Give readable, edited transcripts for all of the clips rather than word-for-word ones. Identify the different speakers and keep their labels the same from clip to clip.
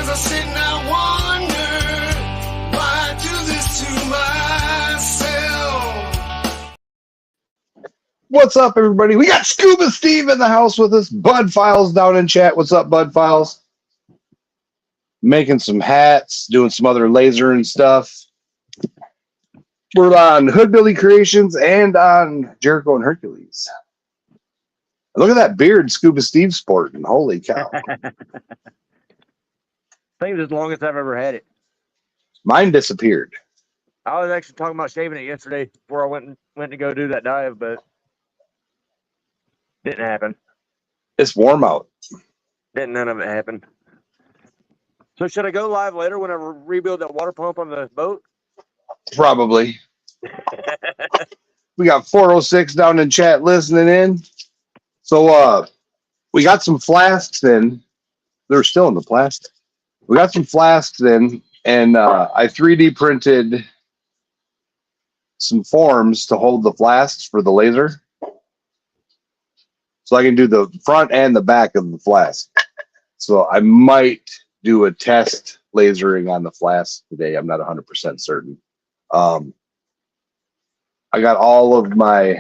Speaker 1: Sometimes I sit and I wonder why I do this to myself.
Speaker 2: What's up, everybody? We got Scuba Steve in the house with us. Bud Files down in chat. What's up, Bud Files? Making some hats, doing some other laser and stuff. We're on Hood Billy Creations and on Jericho and Hercules. Look at that beard Scuba Steve's sporting. Holy cow.
Speaker 3: I think it's the longest I've ever had it.
Speaker 2: Mine disappeared.
Speaker 3: I was actually talking about shaving it yesterday before I went to go do that dive, but didn't happen.
Speaker 2: It's warm out.
Speaker 3: None of it happened. So should I go live later when I rebuild that water pump on the boat?
Speaker 2: Probably. We got 406 down in chat listening in. So we got some flasks in. They're still in the plastic. We got some flasks in, and I 3D printed some forms to hold the flasks for the laser. So I can do the front and the back of the flask. So I might do a test lasering on the flask today. I'm not 100% certain. I got all of my,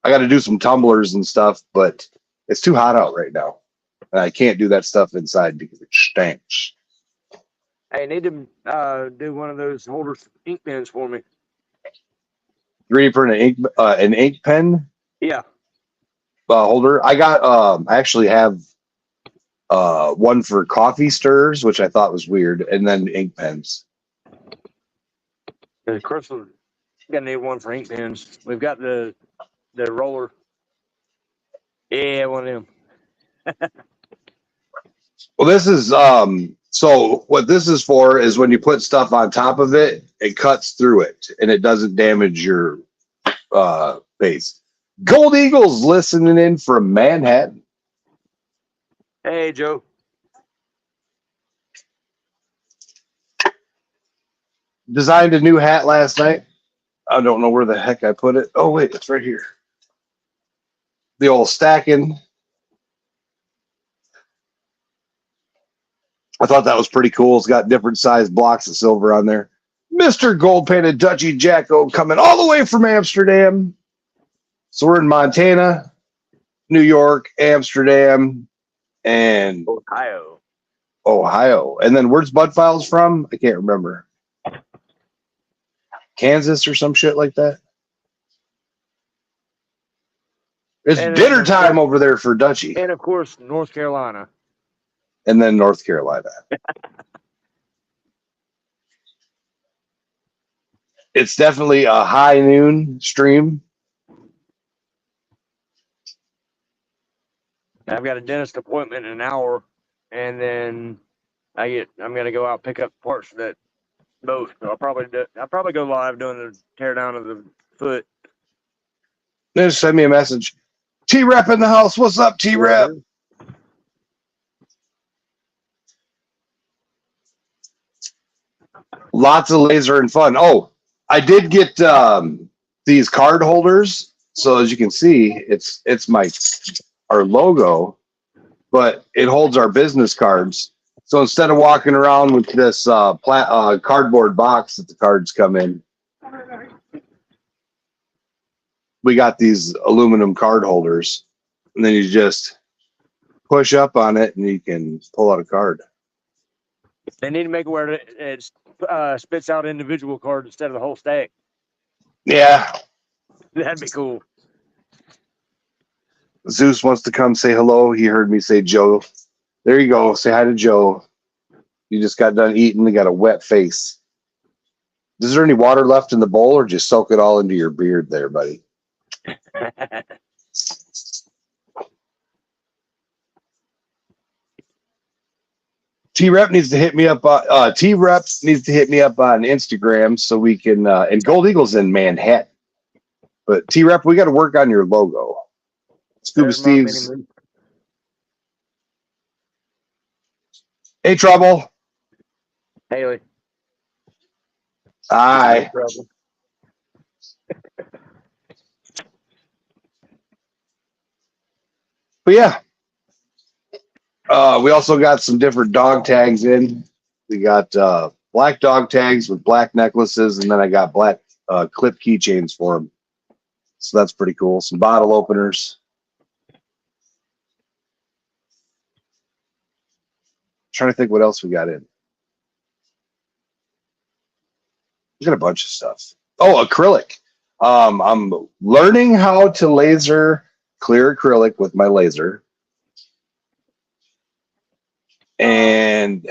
Speaker 2: I got to do some tumblers and stuff, but it's too hot out right now. And I can't do that stuff inside because it stinks.
Speaker 3: I need to do one of those holders, ink pens for me.
Speaker 2: 3D print an ink pen?
Speaker 3: Yeah.
Speaker 2: Holder. I got, I actually have one for coffee stirs, which I thought was weird, and then ink pens.
Speaker 3: Of course, we're gonna need one for ink pens. We've got the roller. Yeah, one of them.
Speaker 2: Well, this is so what this is for is when you put stuff on top of it, it cuts through it and it doesn't damage your face. Gold Eagles listening in from Manhattan.
Speaker 3: Hey, Joe.
Speaker 2: Designed a new hat last night. I don't know where the heck I put it. Oh, wait, it's right here. The old stacking. I thought that was pretty cool. It's got different sized blocks of silver on there. Mr. Gold Painted Dutchy Jacko coming all the way from Amsterdam. So we're in Montana, New York, Amsterdam, and Ohio. And then where's Bud Files from? I can't remember. Kansas or some shit like that. It's dinner time over there for Dutchy.
Speaker 3: And of course, North Carolina.
Speaker 2: And then North Carolina. It's definitely a high noon stream.
Speaker 3: I've got a dentist appointment in an hour, and then I'm gonna go out and pick up parts for that boat. So I'll probably go live doing the tear down of the foot.
Speaker 2: Just send me a message. T-Rep in the house. What's up, T-Rep? Lots of laser and fun. Oh, I did get these card holders. So as you can see, it's our logo, but it holds our business cards. So instead of walking around with this cardboard box that the cards come in, we got these aluminum card holders, and then you just push up on it and you can pull out a card.
Speaker 3: They need to make it where it spits out individual cards instead of the whole stack.
Speaker 2: Yeah.
Speaker 3: That'd be cool.
Speaker 2: Zeus wants to come say hello. He heard me say Joe. There you go. Say hi to Joe. You just got done eating and got a wet face. Is there any water left in the bowl, or just soak it all into your beard there, buddy? T-Rep needs to hit me up. T-Rep needs to hit me up on Instagram so we can. And Gold Eagle's in Manhattan, but T-Rep, we got to work on your logo. Scuba Steve's. Hey, Trouble.
Speaker 3: Haley.
Speaker 2: Hi. But yeah, We also got some different dog tags in. We got black dog tags with black necklaces, and then I got black clip keychains for them. So that's pretty cool. Some bottle openers. Trying to think what else we got in. We got a bunch of stuff. Oh, acrylic. I'm learning how to laser clear acrylic with my laser. And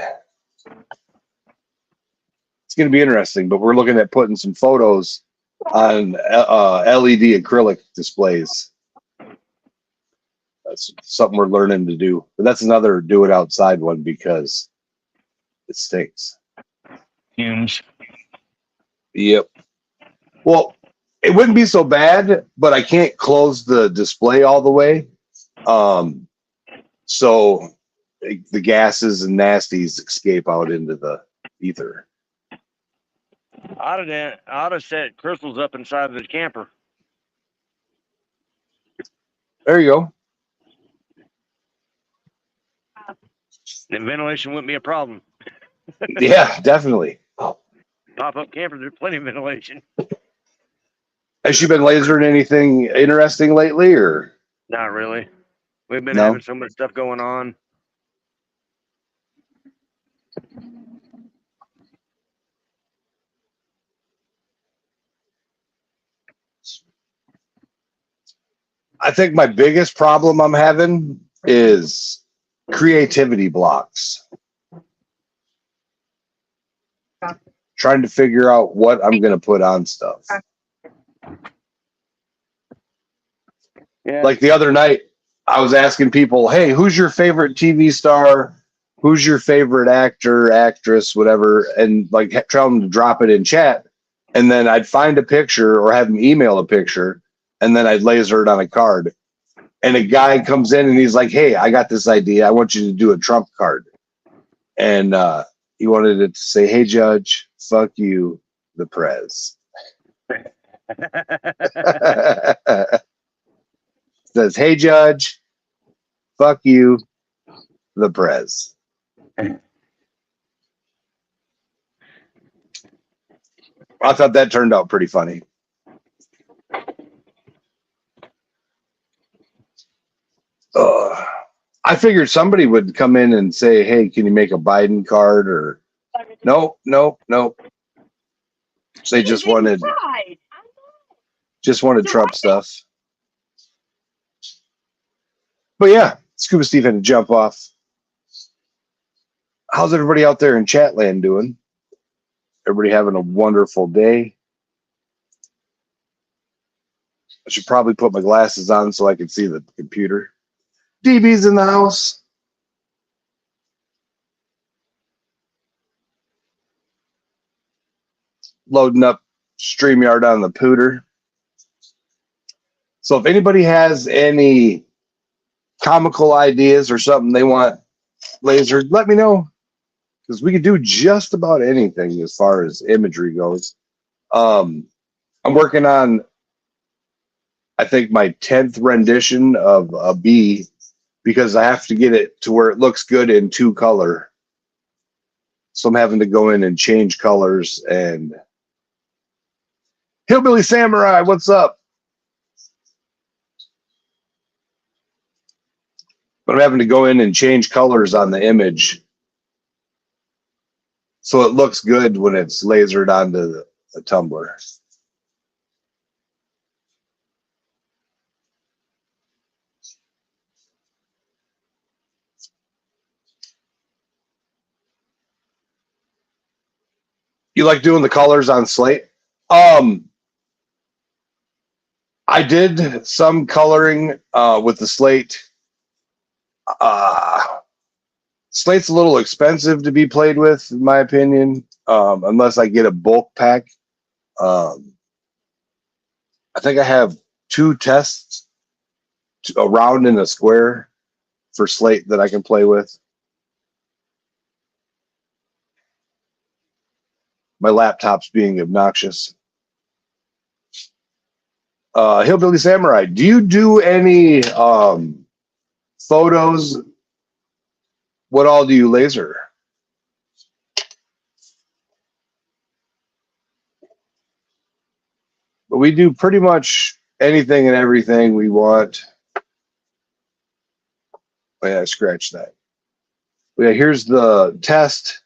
Speaker 2: it's going to be interesting, but we're looking at putting some photos on LED acrylic displays. That's something we're learning to do. But that's another do it outside one because it stinks.
Speaker 3: Fumes.
Speaker 2: Yep. Well, it wouldn't be so bad, but I can't close the display all the way. So the gases and nasties escape out into the ether.
Speaker 3: I'd have set crystals up inside the camper.
Speaker 2: There you go.
Speaker 3: And ventilation wouldn't be a problem.
Speaker 2: Yeah, definitely.
Speaker 3: Pop-up camper, there's plenty of ventilation.
Speaker 2: Has she been lasering anything interesting lately, or?
Speaker 3: Not really. We've been
Speaker 2: No?
Speaker 3: having so much stuff going on.
Speaker 2: I think my biggest problem I'm having is creativity blocks. Trying to figure out what I'm going to put on stuff.
Speaker 3: Yeah.
Speaker 2: Like the other night, I was asking people, hey, who's your favorite TV star? Who's your favorite actor, actress, whatever? And like tell them to drop it in chat. And then I'd find a picture or have them email a picture. And then I'd laser it on a card. And a guy comes in and he's like, hey, I got this idea. I want you to do a Trump card. And he wanted it to say, hey, Judge, fuck you, the Prez. Says, hey, Judge, fuck you, the Prez. I thought that turned out pretty funny. I figured somebody would come in and say, hey, can you make a Biden card? Or nope. They just wanted Trump stuff. But yeah, Scuba Steve had to jump off. How's everybody out there in chat land doing? Everybody having a wonderful day? I should probably put my glasses on so I can see the computer. DB's in the house. Loading up Streamyard on the pooter. So if anybody has any comical ideas or something they want lasered, let me know. Because we could do just about anything as far as imagery goes. I'm working on, I think, my 10th rendition of a bee, because I have to get it to where it looks good in 2 color. So I'm having to go in and change colors. And Hillbilly Samurai, what's up? But I'm having to go in and change colors on the image so it looks good when it's lasered onto the tumbler. You like doing the colors on slate? I did some coloring with the slate. Slate's a little expensive to be played with, in my opinion, unless I get a bulk pack. I think I have 2 tests, a round and a square, for slate that I can play with. My laptop's being obnoxious. Hillbilly Samurai, do you do any photos What all do you laser? But we do pretty much anything and everything we want. Oh yeah, scratch that. Yeah, here's the test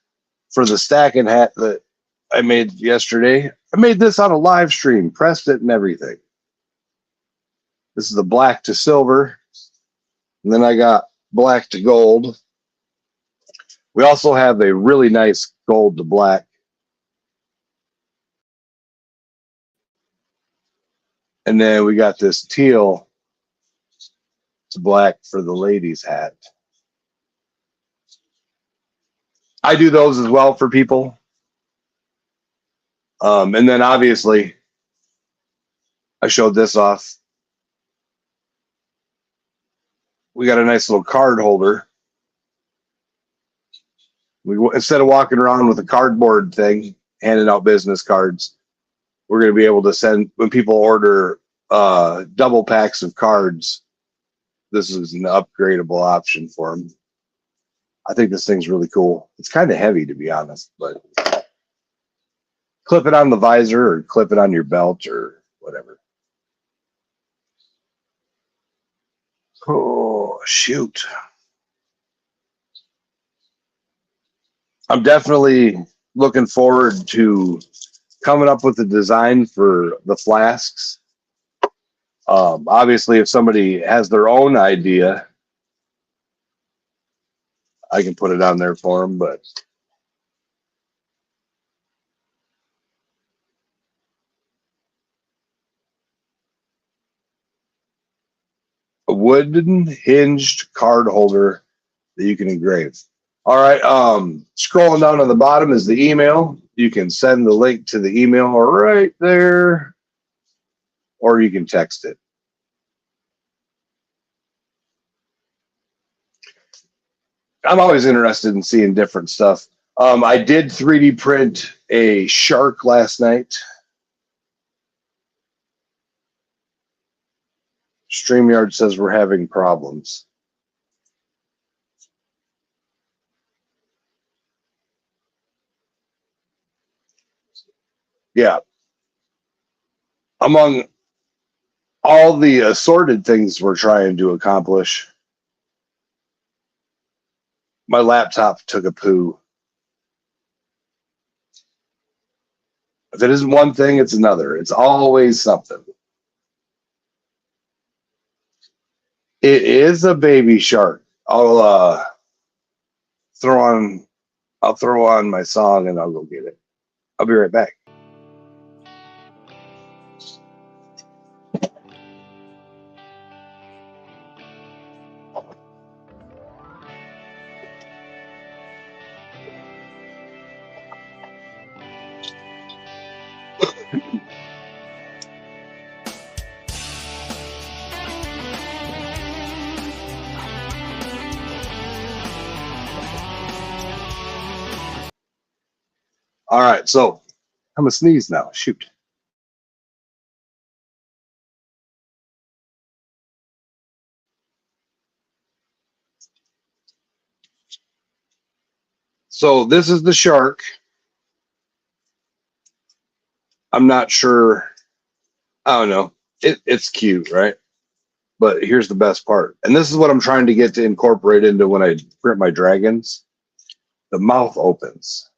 Speaker 2: for the stacking hat that I made yesterday. I made this on a live stream, pressed it and everything. This is the black to silver. And then I got black to gold. We also have a really nice gold to black. And then we got this teal to black for the ladies' hat. I do those as well for people. And then obviously, I showed this off. We got a nice little card holder. Instead of walking around with a cardboard thing, handing out business cards, we're going to be able to send, when people order double packs of cards, this is an upgradable option for them. I think this thing's really cool. It's kind of heavy, to be honest, but clip it on the visor or clip it on your belt or whatever. Oh, shoot. I'm definitely looking forward to coming up with a design for the flasks. Obviously, if somebody has their own idea, I can put it on there for them, but a wooden hinged card holder that you can engrave. All right, scrolling down on the bottom is the email. You can send the link to the email right there, or you can text it. I'm always interested in seeing different stuff. I did 3D print a shark last night. Streamyard says we're having problems. Yeah. Among all the assorted things we're trying to accomplish, my laptop took a poo. If it isn't one thing, it's another. It's always something. It is a baby shark. I'll throw on my song and I'll go get it. I'll be right back. All right, so I'm gonna sneeze now. Shoot. So this is the shark. I'm not sure. I don't know. It's cute, right? But here's the best part. And this is what I'm trying to get to incorporate into when I print my dragons. The mouth opens.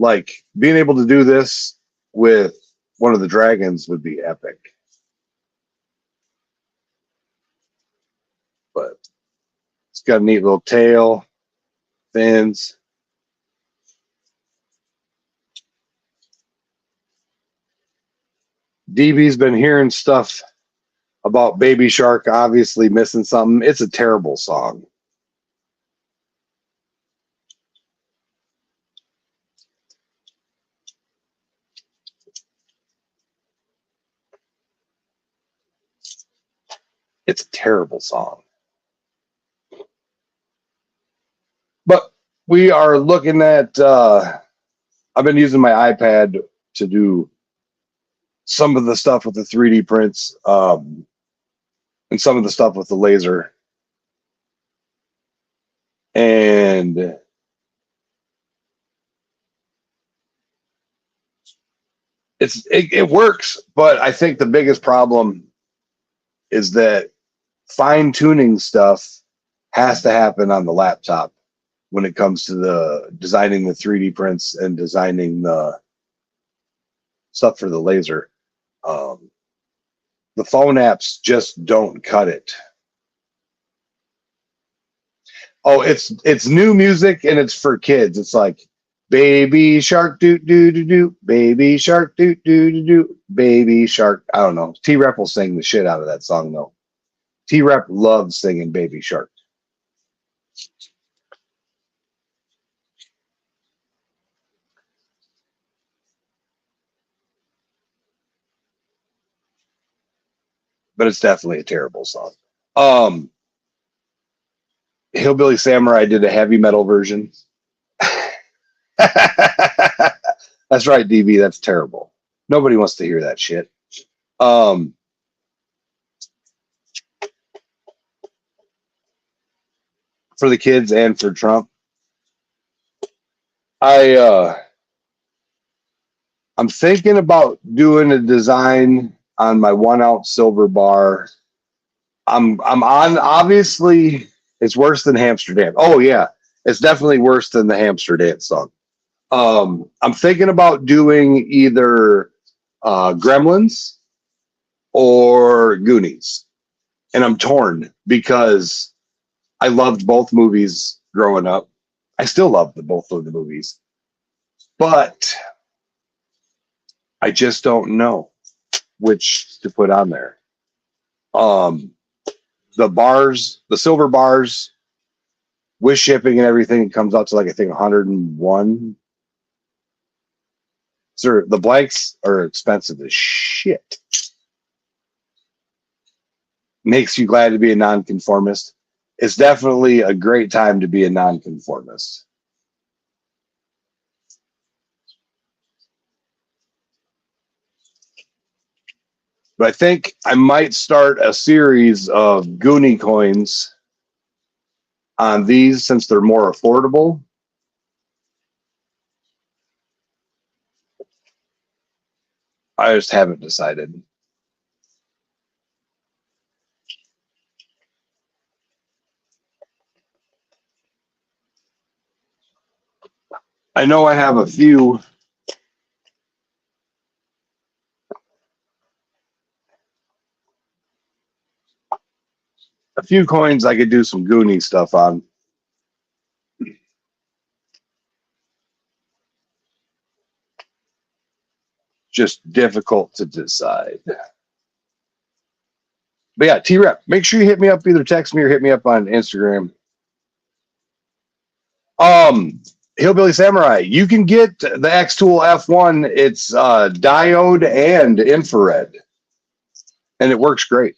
Speaker 2: Like being able to do this with one of the dragons would be epic. But it's got a neat little tail, fins. DB's been hearing stuff about Baby Shark obviously missing something. It's a terrible song. It's a terrible song. But we are looking at, I've been using my iPad to do some of the stuff with the 3D prints and some of the stuff with the laser. And it works, but I think the biggest problem is that fine tuning stuff has to happen on the laptop when it comes to the designing the 3D prints and designing the stuff for the laser. The phone apps just don't cut it. Oh, it's new music and it's for kids. It's like baby shark doo doo doo doo, baby shark doo doo doo doo, baby shark. I don't know. T-Rep will sing the shit out of that song though. T-Rep loves singing Baby Shark. But it's definitely a terrible song. Hillbilly Samurai did a heavy metal version. That's right, DB. That's terrible. Nobody wants to hear that shit. For the kids and for Trump, I'm thinking about doing a design on my 1 ounce silver bar. I'm on, obviously it's worse than Hamster Dance. Oh yeah, it's definitely worse than the Hamster Dance song. I'm thinking about doing either Gremlins or Goonies, and I'm torn because I loved both movies growing up. I still love both of the movies, but I just don't know which to put on there. The bars, the silver bars, with shipping and everything, it comes out to like I think 101. Sir, the blanks are expensive as shit. Makes you glad to be a nonconformist. It's definitely a great time to be a nonconformist. But I think I might start a series of Goonie coins on these since they're more affordable. I just haven't decided. I know I have a few coins I could do some Goonie stuff on. Just difficult to decide. But yeah, T-Rep, make sure you hit me up, either text me or hit me up on Instagram. Hillbilly Samurai, you can get the X-Tool F1. It's diode and infrared, and it works great.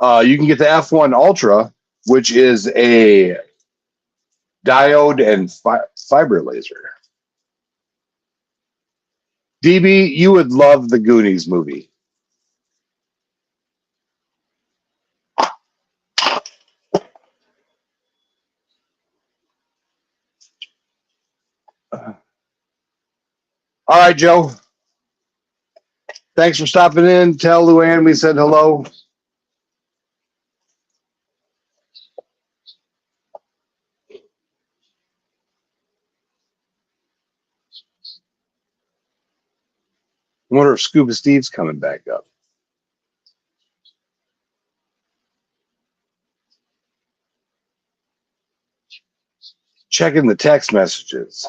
Speaker 2: You can get the F1 Ultra, which is a diode and fiber laser. DB, you would love the Goonies movie. All right, Joe. Thanks for stopping in. Tell Luann we said hello. I wonder if Scuba Steve's coming back up. Checking the text messages.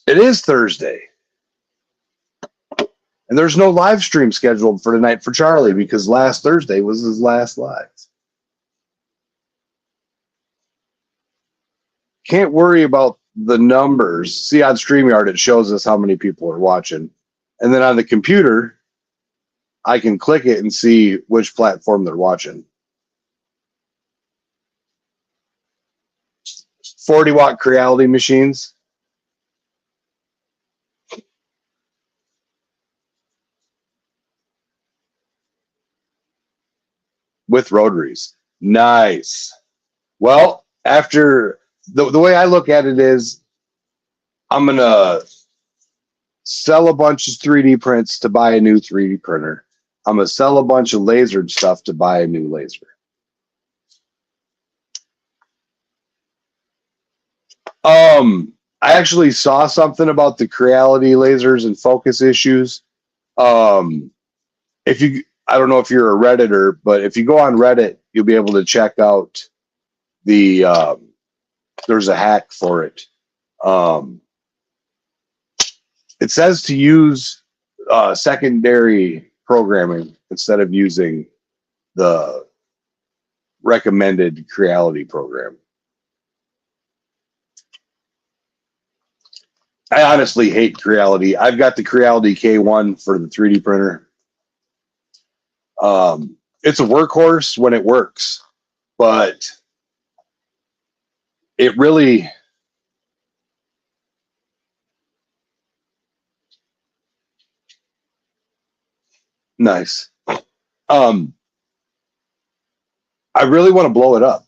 Speaker 2: It is Thursday. And there's no live stream scheduled for tonight for Charlie because last Thursday was his last live. Can't worry about the numbers. See, on StreamYard, it shows us how many people are watching. And then on the computer, I can click it and see which platform they're watching. 40-watt Creality machines. with rotaries. Nice. Well, after the way I look at it is, I'm going to sell a bunch of 3D prints to buy a new 3D printer. I'm going to sell a bunch of lasered stuff to buy a new laser. I actually saw something about the Creality lasers and focus issues. If you, I don't know if you're a Redditor, but if you go on Reddit, you'll be able to check out the, there's a hack for it. It says to use secondary programming instead of using the recommended Creality program. I honestly hate Creality. I've got the Creality K1 for the 3D printer. It's a workhorse when it works, but it really nice. I really want to blow it up.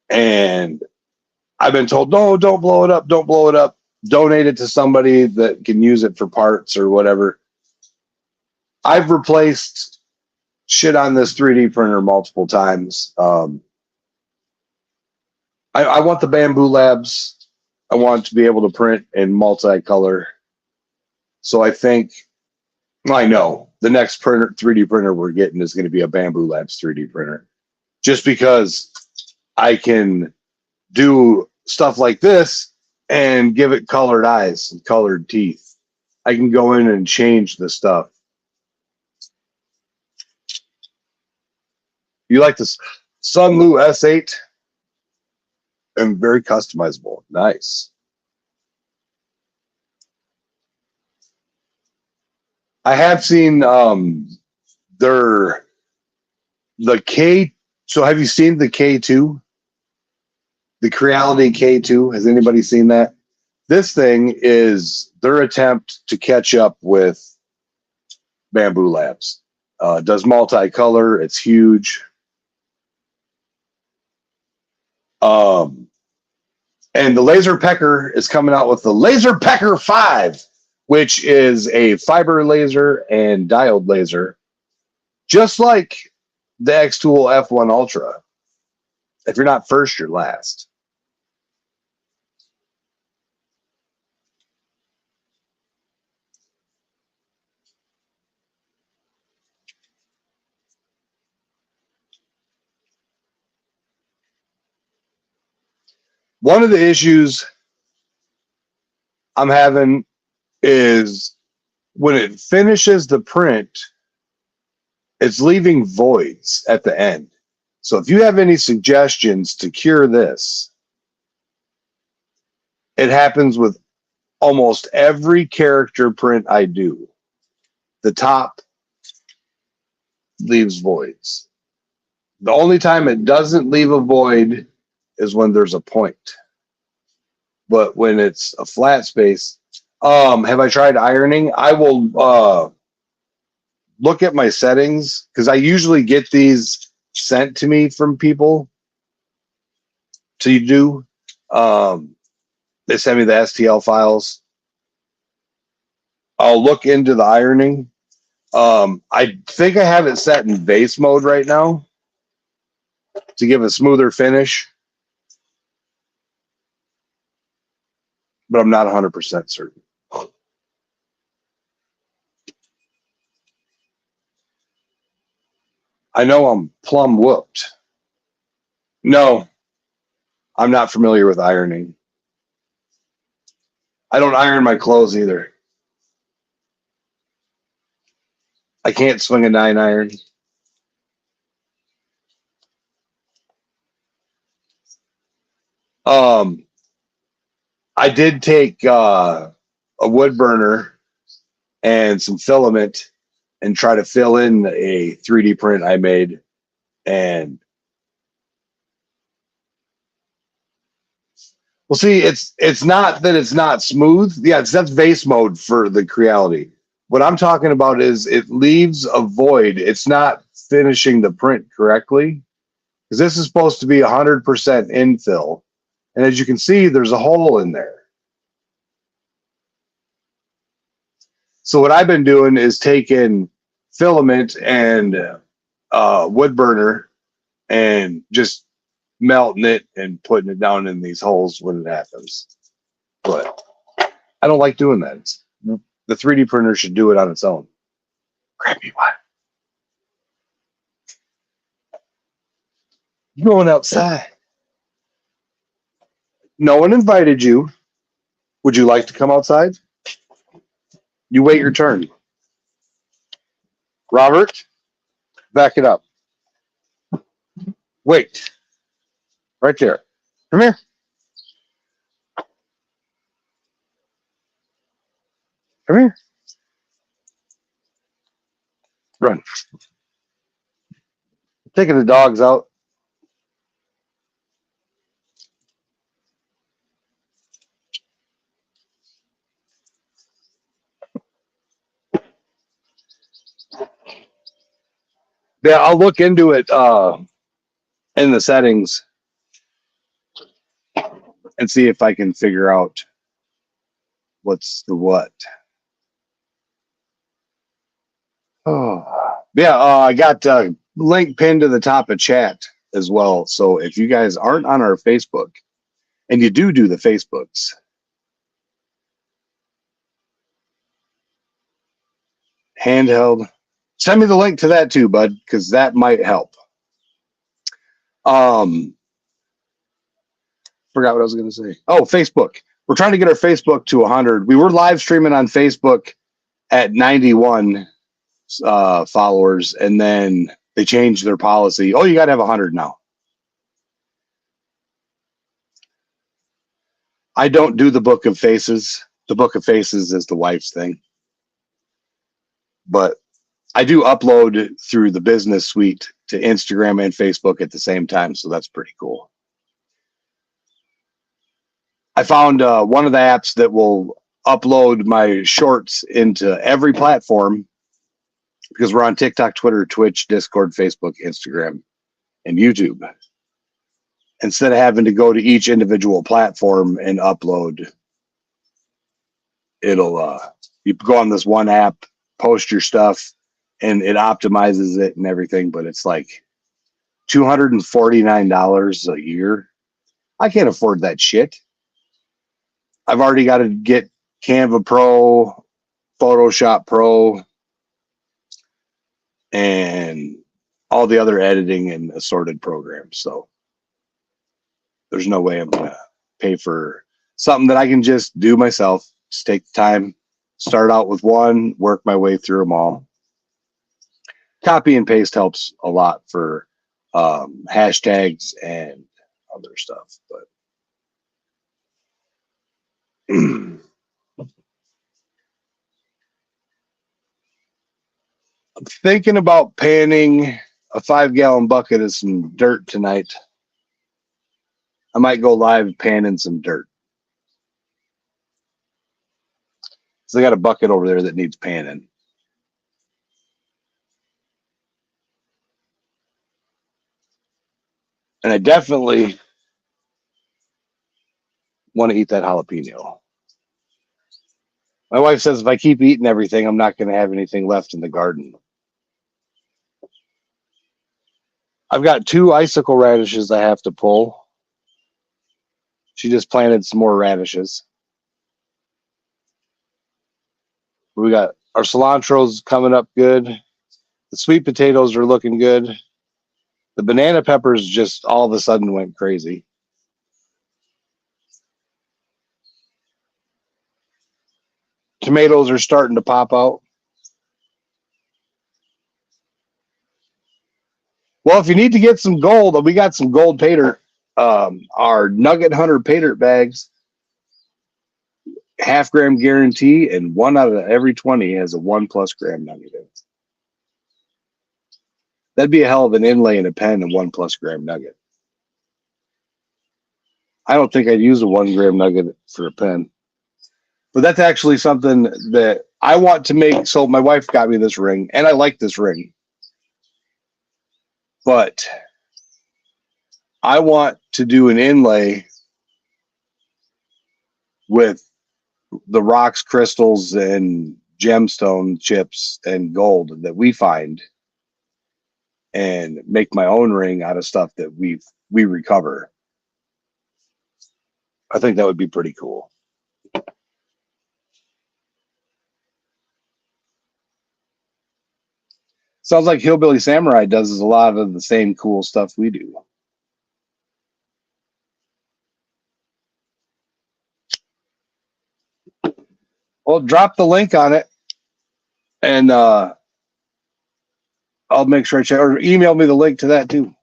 Speaker 2: And I've been told, no, don't blow it up. Don't blow it up. Donate it to somebody that can use it for parts or whatever. I've replaced shit on this 3D printer multiple times. I want the Bamboo Labs. I want to be able to print in multicolor. So I think, I know the next 3D printer we're getting is going to be a Bamboo Labs 3D printer. Just because I can do stuff like this and give it colored eyes and colored teeth. I can go in and change the stuff. You like this Sunlu S8? And very customizable. Nice. I have seen the K. So have you seen the K2? The Creality K2. Has anybody seen that? This thing is their attempt to catch up with Bamboo Labs. Does multicolor. It's huge. And the Laser Pecker is coming out with the Laser Pecker 5, which is a fiber laser and diode laser, just like the X-Tool F1 Ultra. If you're not first, you're last. One of the issues I'm having is when it finishes the print, it's leaving voids at the end. So if you have any suggestions to cure this, it happens with almost every character print I do. The top leaves voids. The only time it doesn't leave a void is when there's a point. But when it's a flat space, have I tried ironing? I will look at my settings because I usually get these sent to me from people to do. They send me the STL files. I'll look into the ironing. I think I have it set in base mode right now to give a smoother finish. But I'm not 100% certain. I know I'm plumb whooped. No, I'm not familiar with ironing. I don't iron my clothes either. I can't swing a 9-iron. I did take a wood burner and some filament and try to fill in a 3D print I made, and well, see, it's not that it's not smooth. Yeah, that's base mode for the Creality. What I'm talking about is it leaves a void. It's not finishing the print correctly, because this is supposed to be 100% infill. And as you can see, there's a hole in there. So what I've been doing is taking filament and wood burner and just melting it and putting it down in these holes when it happens. But I don't like doing that. The 3D printer should do it on its own. Grab me one. You're going outside. No one invited you. Would you like to come outside? You wait your turn. Robert, back it up. Wait. Right there. Come here. Come here. Run. Taking the dogs out. Yeah, I'll look into it in the settings and see if I can figure out what's the what. Oh, yeah, I got a link pinned to the top of chat as well. So if you guys aren't on our Facebook, and you do the Facebooks, handheld, send me the link to that too, bud, because that might help. Forgot what I was going to say. Oh, Facebook. We're trying to get our Facebook to 100. We were live streaming on Facebook at 91 followers, and then they changed their policy. Oh, you got to have 100 now. I don't do the Book of Faces. The Book of Faces is the wife's thing. But I do upload through the business suite to Instagram and Facebook at the same time, so that's pretty cool. I found one of the apps that will upload my shorts into every platform, because we're on TikTok, Twitter, Twitch, Discord, Facebook, Instagram, and YouTube. Instead of having to go to each individual platform and upload, it'll you go on this one app, post your stuff, and it optimizes it and everything, but it's like $249 a year. I can't afford that shit. I've already got to get Canva Pro, Photoshop Pro, and all the other editing and assorted programs. So there's no way I'm going to pay for something that I can just do myself. Just take the time, start out with one, work my way through them all. Copy and paste helps a lot for hashtags and other stuff. But I'm thinking about panning a 5-gallon bucket of some dirt tonight. I might go live panning some dirt. So I got a bucket over there that needs panning. And I definitely want to eat that jalapeno. My wife says if I keep eating everything, I'm not going to have anything left in the garden. I've got 2 icicle radishes I have to pull. She just planted some more radishes. We got our cilantro's coming up good. The sweet potatoes are looking good. The banana peppers just all of a sudden went crazy. Tomatoes are starting to pop out. Well, if you need to get some gold, we got some gold pay dirt. Our Nugget Hunter pay dirt bags, half-gram guarantee, and 1 out of every 20 has a 1+ gram nugget in it. That'd be a hell of an inlay in a pen, and 1+ gram nugget. I don't think I'd use a 1 gram nugget for a pen. But that's actually something that I want to make. So my wife got me this ring, and I like this ring. but I want to do an inlay with the rocks, crystals, and gemstone chips and gold that we find, and make my own ring out of stuff that we recover. I think that would be pretty cool. Sounds like Hillbilly Samurai does a lot of the same cool stuff we do. Well, drop the link on it, and I'll make sure I check, or email me the link to that too.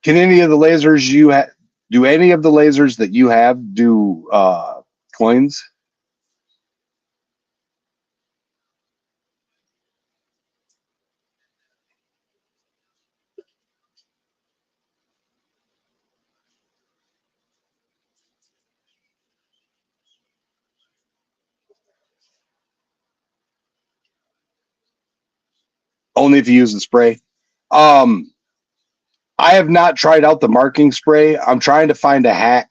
Speaker 2: Can any of the lasers you have, do any of the lasers that you have do coins? Only if you use the spray. I have not tried out the marking spray. I'm trying to find a hack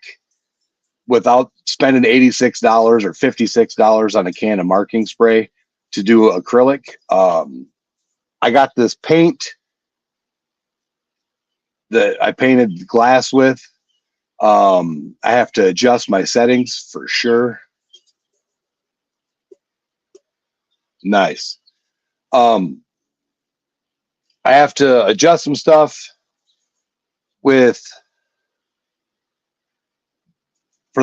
Speaker 2: without spending $86 or $56 on a can of marking spray to do acrylic. I got this paint that I painted glass with. I have to adjust my settings for sure. Nice. I have to adjust some stuff for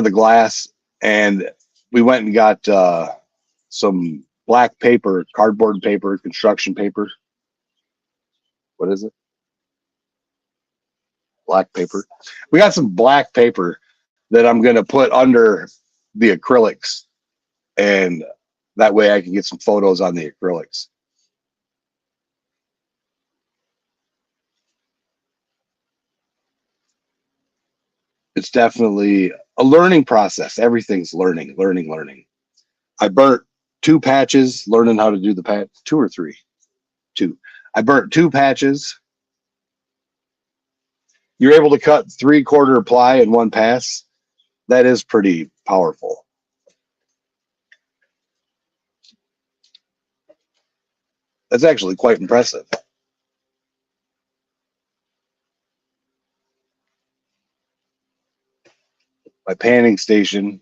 Speaker 2: the glass, and we went and got some black paper, cardboard paper, construction paper. What is it? Black paper. We got some black paper that I'm going to put under the acrylics, and that way I can get some photos on the acrylics. It's definitely a learning process. Everything's learning. I burnt 2 patches learning how to do the patch, 2 or 3. 2. I burnt 2 patches. You're able to cut 3/4 ply in 1 pass. That is pretty powerful. That's actually quite impressive. My panning station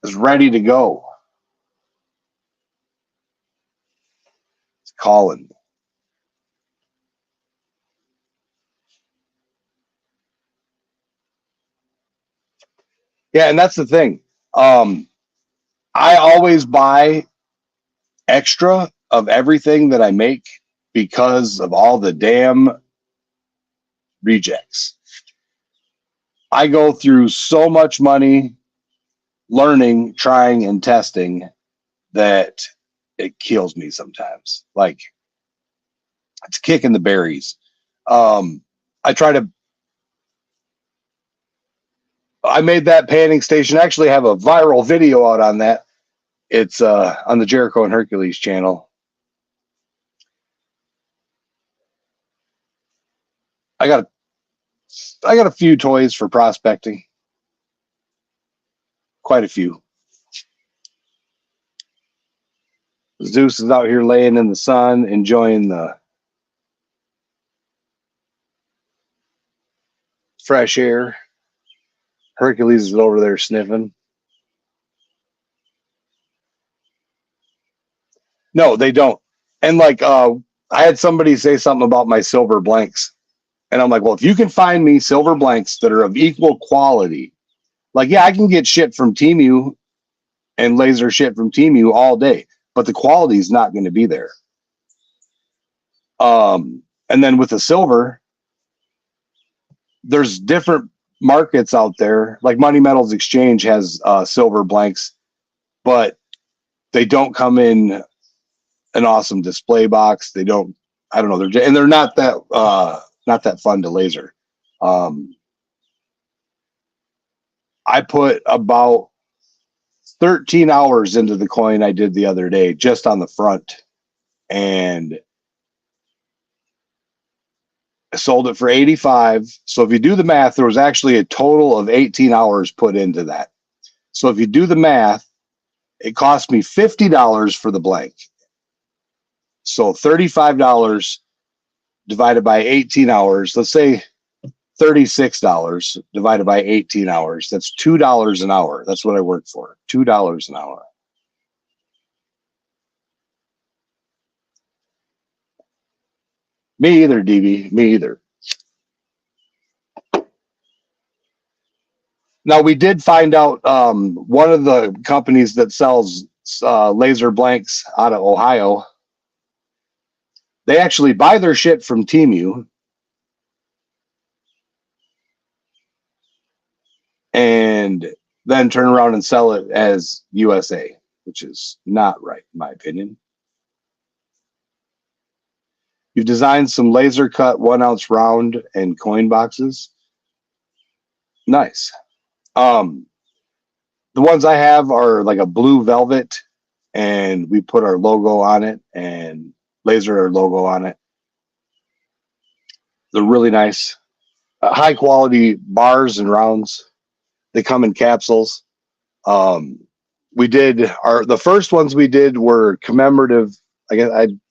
Speaker 2: is ready to go. It's calling. Yeah, and that's the thing. I always buy extra of everything that I make because of all the damn rejects. I go through so much money learning, trying, and testing that it kills me sometimes. Like, it's kicking the berries. I made that panning station. I actually have a viral video out on that. It's on the Jericho and Hercules channel. I got a few toys for prospecting. Quite a few. Zeus is out here laying in the sun, enjoying the fresh air. Hercules is over there sniffing. No, they don't. And like, I had somebody say something about my silver blanks. And I'm like, well, if you can find me silver blanks that are of equal quality, like, yeah, I can get shit from Temu and laser shit from Temu all day, but the quality is not going to be there. And then with the silver, there's different markets out there. Like Money Metals Exchange has silver blanks, but they don't come in an awesome display box. They don't, I don't know. They're not that fun to laser. I put about 13 hours into the coin I did the other day, just on the front. And I sold it for 85. So if you do the math, there was actually a total of 18 hours put into that. So if you do the math, it cost me $50 for the blank. So $35 divided by 18 hours, let's say $36 divided by 18 hours. That's $2 an hour. That's what I work for. $2 an hour. Me either, DB. Me either. Now, we did find out one of the companies that sells laser blanks out of Ohio, they actually buy their shit from Temu and then turn around and sell it as USA, which is not right, in my opinion. You've designed some laser cut 1 ounce round and coin boxes. Nice. The ones I have are like a blue velvet, and we put our logo on it and laser our logo on it. They're really nice. High quality bars and rounds. They come in capsules. We did the first ones we did were commemorative. I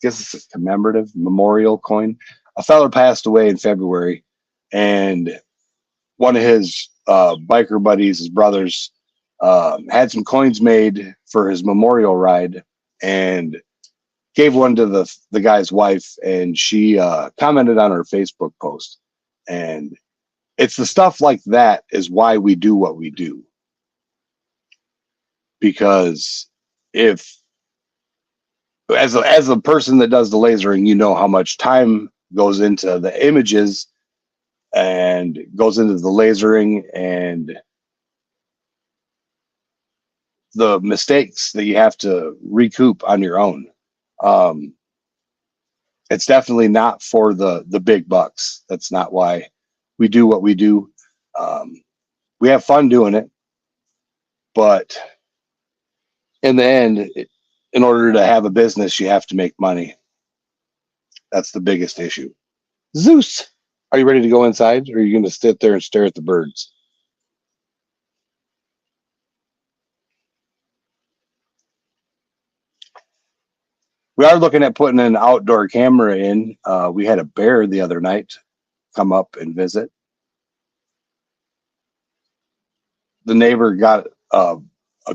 Speaker 2: guess it's a commemorative memorial coin. A fella passed away in February, and one of his biker buddies, his brothers, had some coins made for his memorial ride, and gave one to the guy's wife, and she commented on her Facebook post. And it's the stuff like that is why we do what we do. Because if as a person that does the lasering, you know how much time goes into the images and goes into the lasering and the mistakes that you have to recoup on your own. It's definitely not for the big bucks. That's not why we do what we do. We have fun doing it, but in the end, in order to have a business, you have to make money. That's the biggest issue. Zeus, are you ready to go inside, or are you going to sit there and stare at the birds? We are looking at putting an outdoor camera in. We had a bear the other night come up and visit. The neighbor got a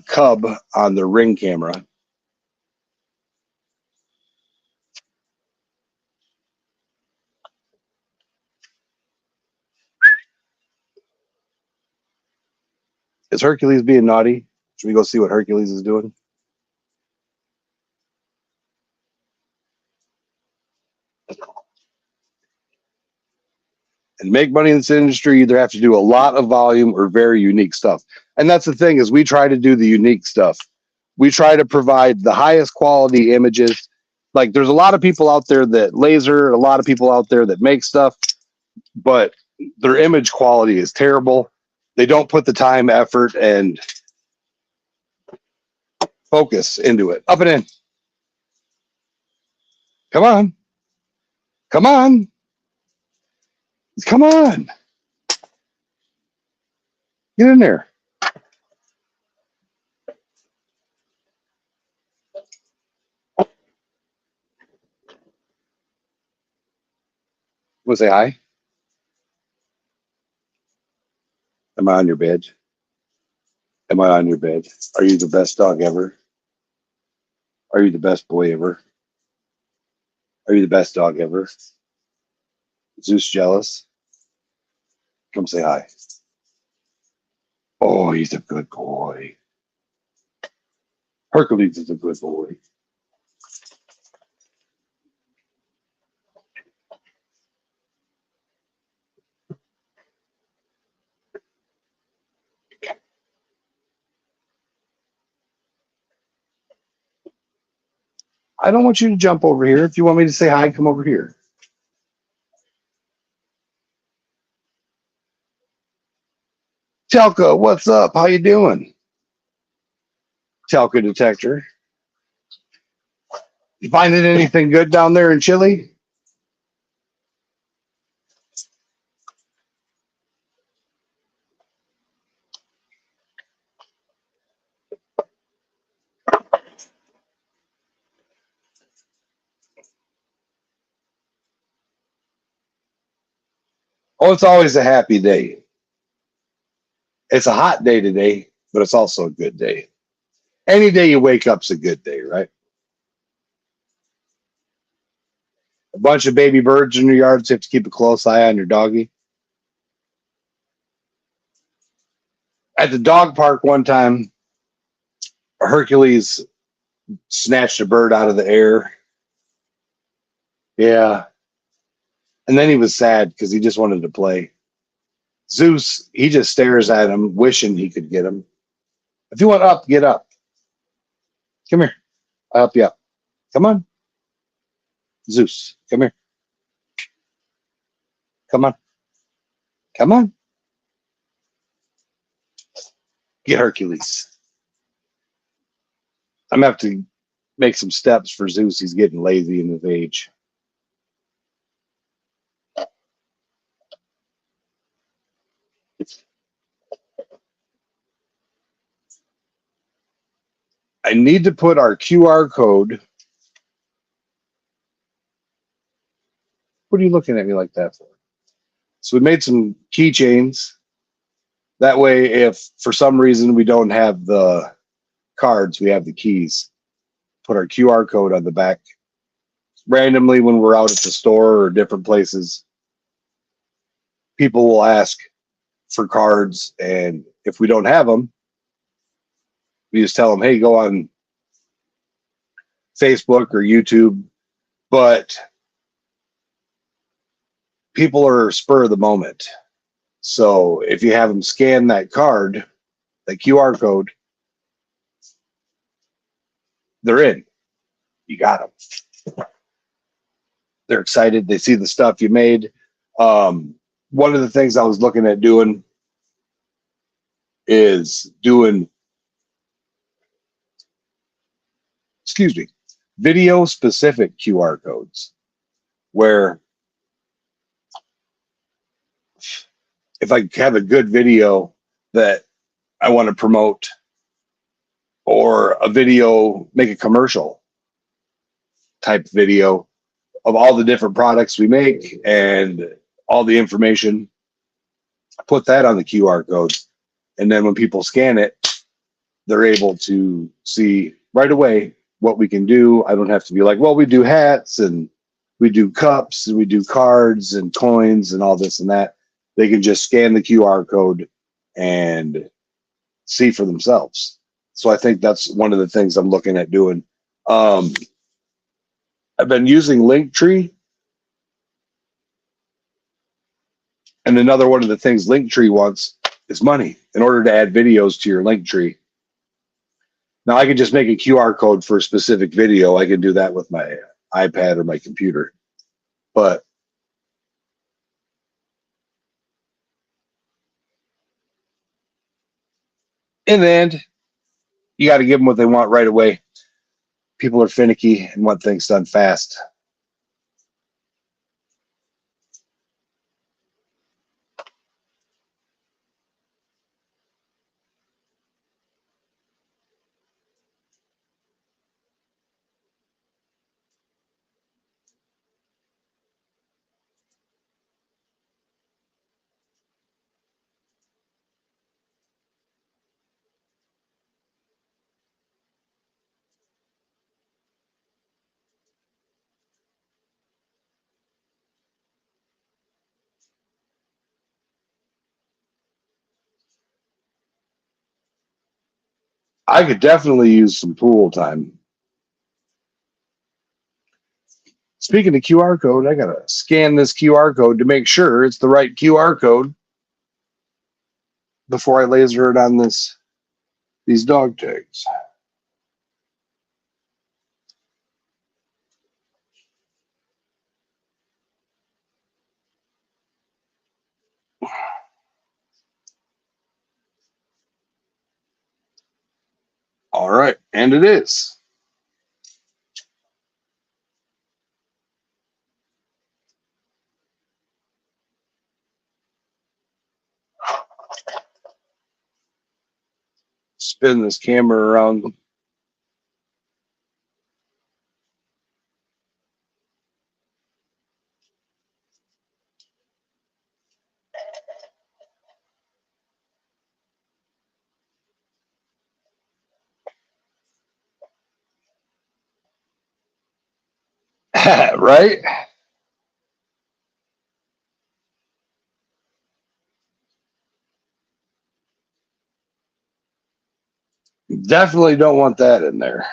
Speaker 2: cub on the Ring camera. Is Hercules being naughty? Should we go see what Hercules is doing? And make money in this industry, you either have to do a lot of volume or very unique stuff. And that's the thing, is we try to do the unique stuff. We try to provide the highest quality images. Like, there's a lot of people out there that laser, a lot of people out there that make stuff, but their image quality is terrible. They don't put the time, effort, and focus into it. Up and in. Come on. Come on. Come on. Get in there. Want to say hi? Am I on your bed? Am I on your bed? Are you the best dog ever? Are you the best boy ever? Are you the best dog ever? Zeus jealous? Come say hi. Oh, he's a good boy. Hercules is a good boy. I don't want you to jump over here. If you want me to say hi, come over here. Telka, what's up? How you doing? Telka detector. You finding anything good down there in Chile? Oh, it's always a happy day. It's a hot day today, but it's also a good day. Any day you wake up's a good day, right? A bunch of baby birds in your yard, so you have to keep a close eye on your doggy. At the dog park one time, Hercules snatched a bird out of the air. Yeah. And then he was sad because he just wanted to play. Zeus, he just stares at him, wishing he could get him. If you want up, get up. Come here. I'll help you up. Come on. Zeus, come here. Come on. Come on. Get Hercules. I'm going to have to make some steps for Zeus. He's getting lazy in his age. I need to put our QR code. What are you looking at me like that for? So we made some keychains. That way, if for some reason we don't have the cards, we have the keys. Put our QR code on the back. Randomly, when we're out at the store or different places, people will ask for cards. And if we don't have them, we just tell them, hey, go on Facebook or YouTube. But people are spur of the moment. So if you have them scan that card, that QR code, they're in. You got them. They're excited. They see the stuff you made. One of the things I was looking at doing is doing, video specific QR codes, where if I have a good video that I want to promote, or a video, make a commercial type video of all the different products we make and all the information, put that on the QR code. And then when people scan it, they're able to see right away what we can do. I don't have to be like, well, we do hats and we do cups and we do cards and coins and all this and that. They can just scan the QR code and see for themselves. So I think that's one of the things I'm looking at doing. I've been using Linktree. And another one of the things Linktree wants is money in order to add videos to your Linktree. Now I can just make a QR code for a specific video. I can do that with my iPad or my computer. But in the end, you got to give them what they want right away. People are finicky and want things done fast. I could definitely use some pool time. Speaking of QR code, I gotta scan this QR code to make sure it's the right QR code before I laser it on these dog tags. All right, and it is. Spin this camera around. Right? Definitely don't want that in there.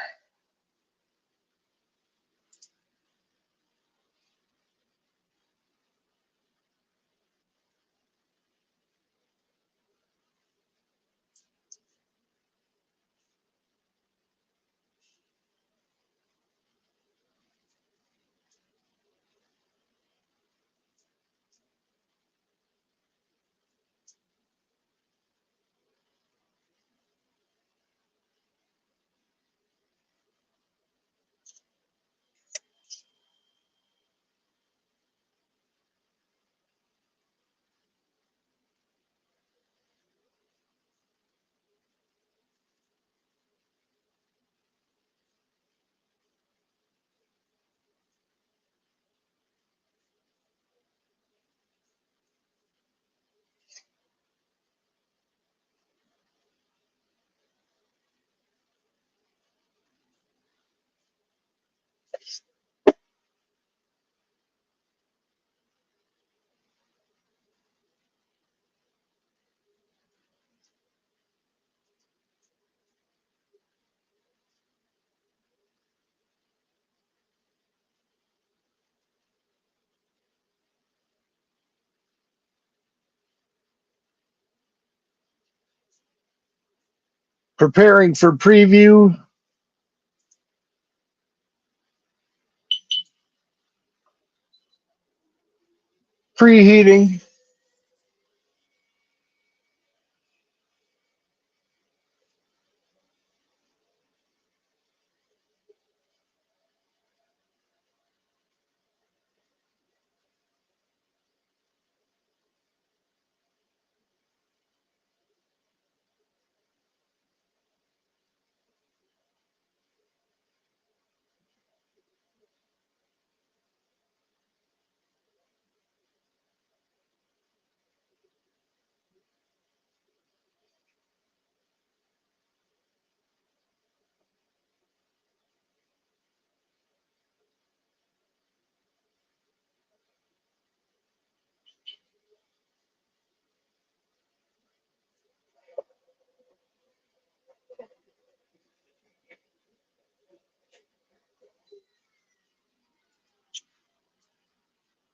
Speaker 2: Preparing for preview. Preheating.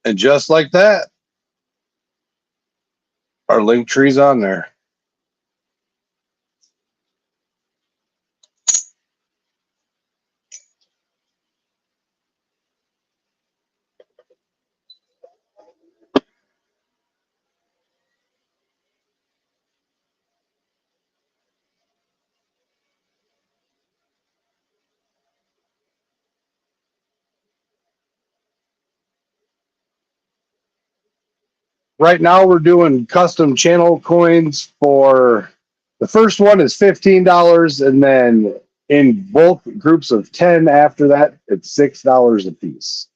Speaker 2: And just like that, our link tree's on there. Right now we're doing custom channel coins for the first one is $15, and then in bulk groups of 10 after that, it's $6 a piece.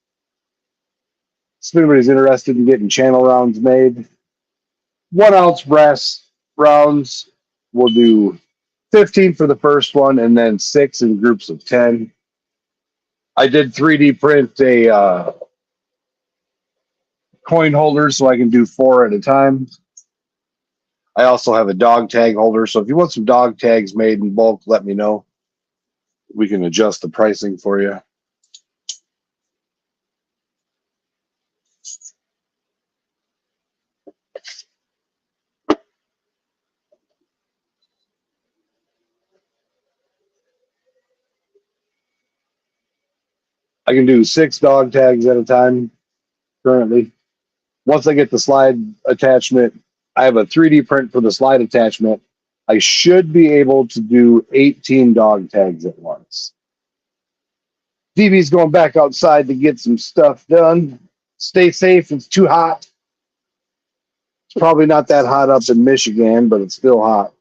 Speaker 2: So if anybody's interested in getting channel rounds made, 1 ounce brass rounds, we'll do 15 for the first one and then 6 in groups of 10. I did 3D print a coin holder so I can do 4 at a time. I also have a dog tag holder, so if you want some dog tags made in bulk, let me know. We can adjust the pricing for you. I can do 6 dog tags at a time currently. Once I get the slide attachment, I have a 3D print for the slide attachment. I should be able to do 18 dog tags at once. DB's going back outside to get some stuff done. Stay safe. It's too hot. It's probably not that hot up in Michigan, but it's still hot.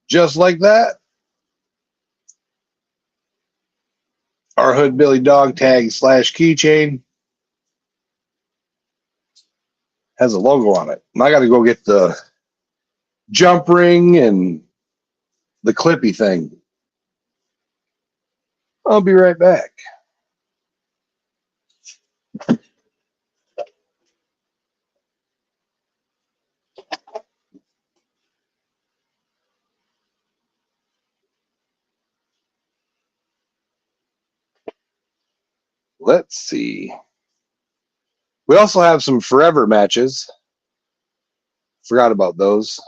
Speaker 2: Just like that, our Hood Billy dog tag / keychain has a logo on it. And I got to go get the jump ring and the clippy thing. I'll be right back. Let's see. We also have some forever matches. Forgot about those.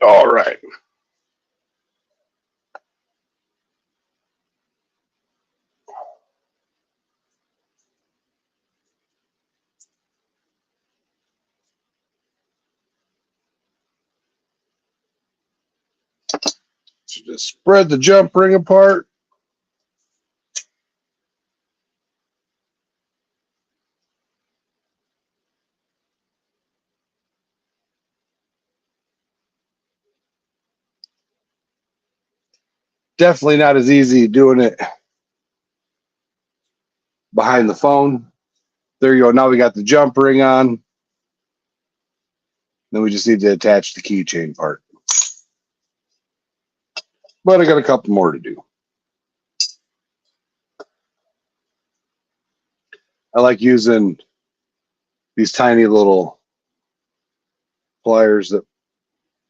Speaker 2: All right. So just spread the jump ring apart. Definitely not as easy doing it behind the phone. There you go. Now we got the jump ring on. Then we just need to attach the keychain part. But I got a couple more to do. I like using these tiny little pliers that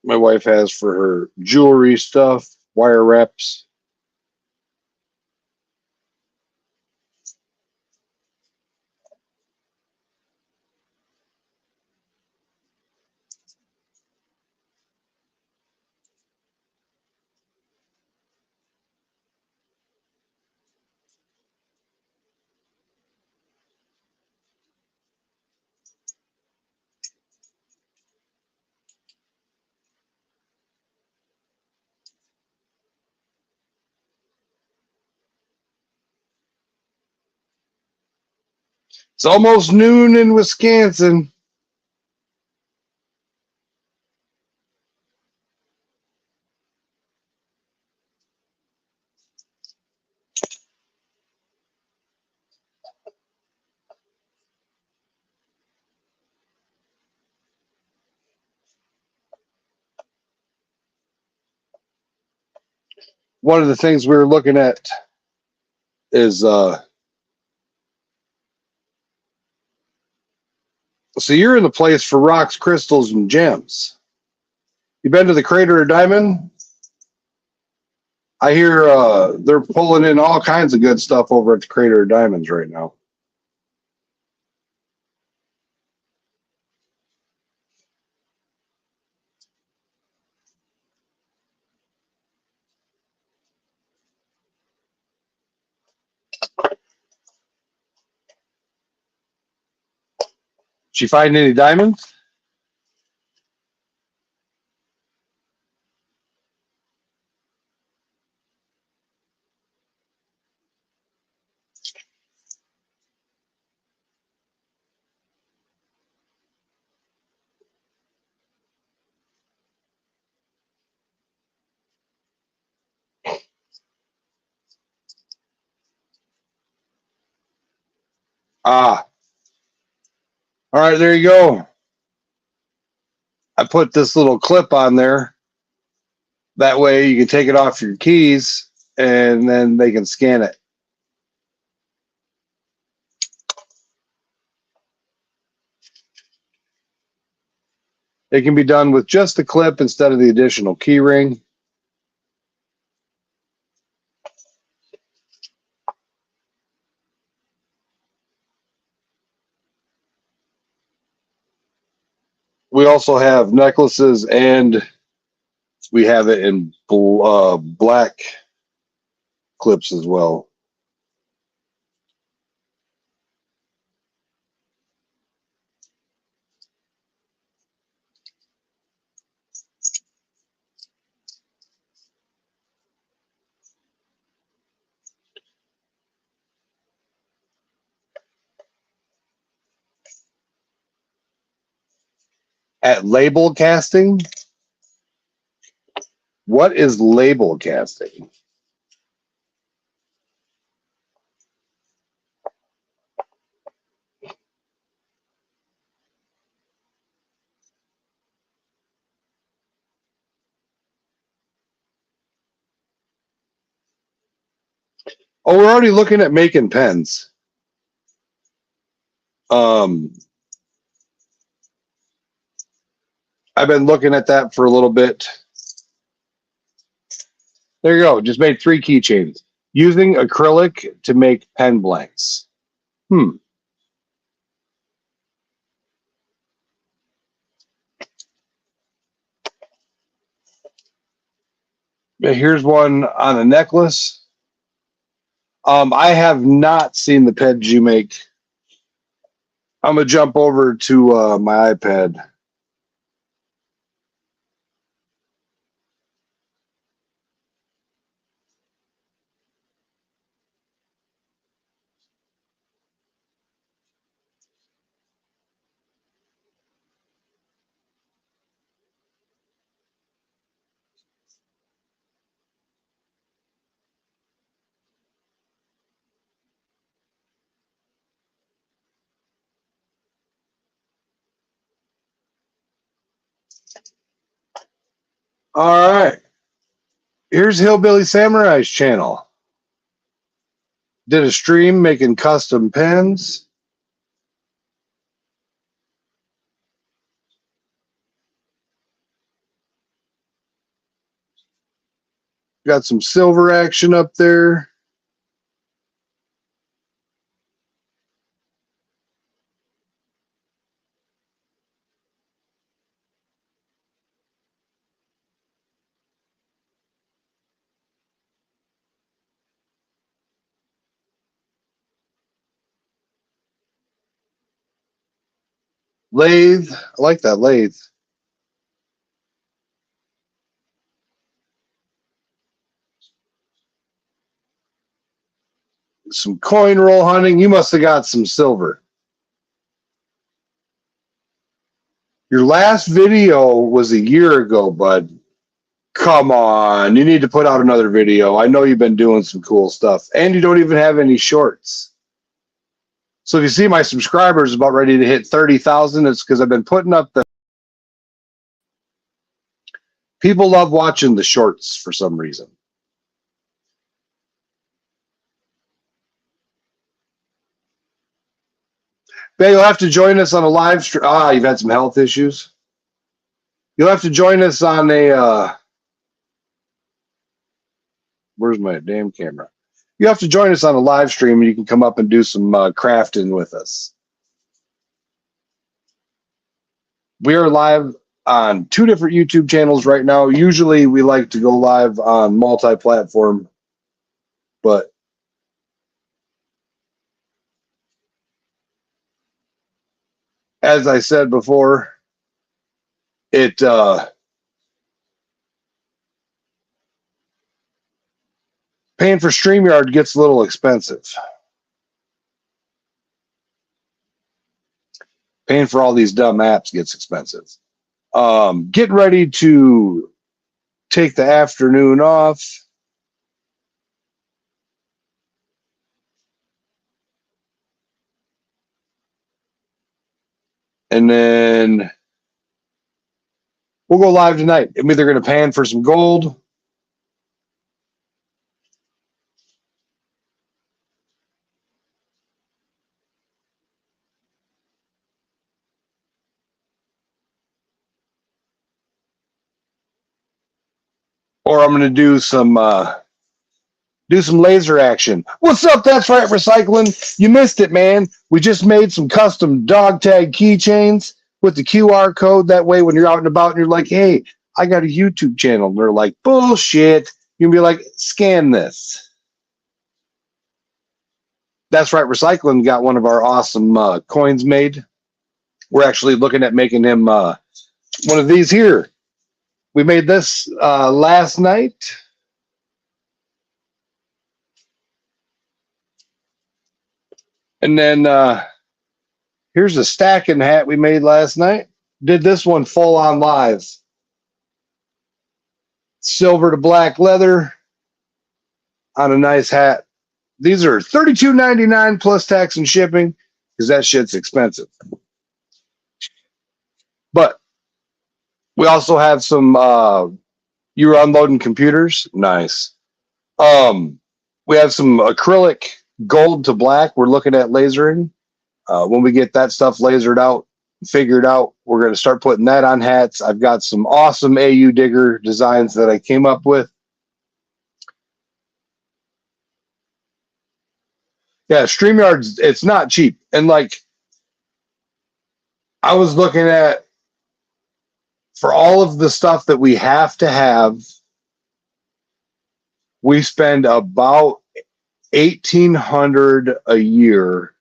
Speaker 2: my wife has for her jewelry stuff, wire wraps. It's almost noon in Wisconsin. One of the things we were looking at is so you're in the place for rocks, crystals, and gems. You been to the Crater of Diamond? I hear they're pulling in all kinds of good stuff over at the Crater of Diamonds right now. Did you find any diamonds? All right, there you go. I put this little clip on there. That way you can take it off your keys and then they can scan it. It can be done with just the clip instead of the additional key ring. We also have necklaces, and we have it in black clips as well. At label casting, what is label casting? Oh, we're already looking at making pens. I've been looking at that for a little bit. There you go. Just made 3 keychains using acrylic to make pen blanks. Here's one on a necklace. I have not seen the pens you make. I'm gonna jump over to my iPad. All right. Here's Hillbilly Samurai's channel. Did a stream making custom pens. Got some silver action up there. Lathe. I like that lathe. Some coin roll hunting. You must have got some silver. Your last video was a year ago, bud. Come on. You need to put out another video. I know you've been doing some cool stuff. And you don't even have any shorts. So if you see my subscribers about ready to hit 30,000, it's because I've been putting up the... People love watching the shorts for some reason. Ben, you'll have to join us on a live stream. You've had some health issues. You'll have to join us on a... where's my damn camera? You have to join us on a live stream, and you can come up and do some crafting with us. We are live on 2 different YouTube channels right now. Usually we like to go live on multi-platform, but as I said before, paying for Streamyard gets a little expensive. Paying for all these dumb apps gets expensive. Getting ready to take the afternoon off. And then we'll go live tonight. I'm either going to pan for some gold. Or I'm going to do some laser action. What's up? That's right, recycling. You missed it, man. We just made some custom dog tag keychains with the QR code. That way, when you're out and about and you're like, hey, I got a YouTube channel. And they're like, bullshit. You can be like, scan this. That's right, recycling got one of our awesome coins made. We're actually looking at making him one of these here. We made this last night. And then here's a stacking hat we made last night. Did this one full on live. Silver to black leather on a nice hat. These are $32.99 plus tax and shipping because that shit's expensive. But we also have some, you were unloading computers. Nice. We have some acrylic gold to black. We're looking at lasering. When we get that stuff lasered out, figured out, we're going to start putting that on hats. I've got some awesome AU digger designs that I came up with. Yeah, Streamyard, it's not cheap. And like, I was looking at, for all of the stuff that we have to have, we spend about $1,800 a year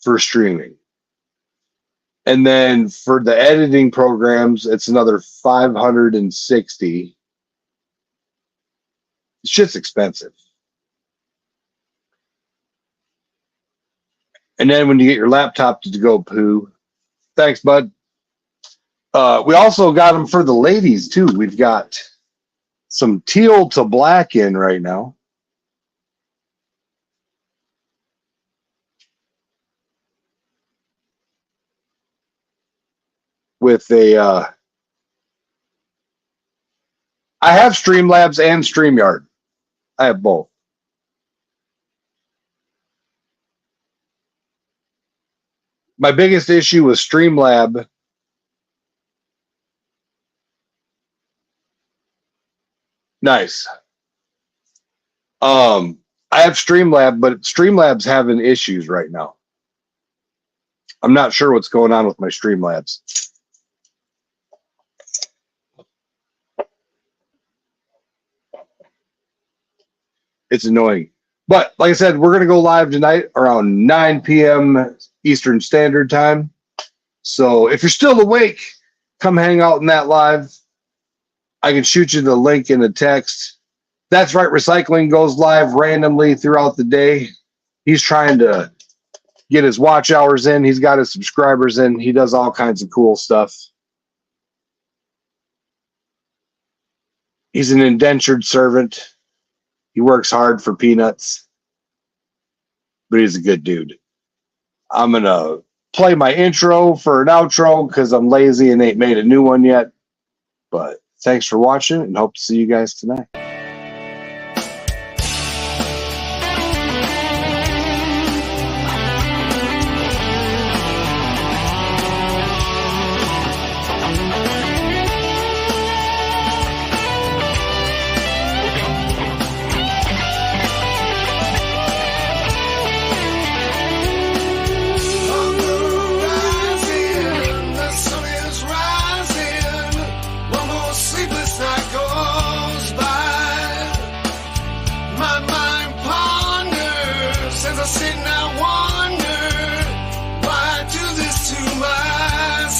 Speaker 2: for streaming. And then for the editing programs, it's another $560. It's just expensive. And then when you get your laptop to go poo, thanks, bud. We also got them for the ladies too. We've got some teal to black in right now. With a, I have Streamlabs and Streamyard. I have both. My biggest issue with Streamlab nice. I have Streamlab, but Streamlab's having issues right now. I'm not sure what's going on with my Streamlabs. It's annoying. But like I said, we're going to go live tonight around 9 p.m. Eastern Standard Time. So if you're still awake, come hang out in that live. I can shoot you the link in the text. That's right, recycling goes live randomly throughout the day. He's trying to get his watch hours in. He's got his subscribers in. He does all kinds of cool stuff. He's an indentured servant. He works hard for peanuts, but he's a good dude. I'm going to play my intro for an outro because I'm lazy and ain't made a new one yet. But thanks for watching and hope to see you guys tonight.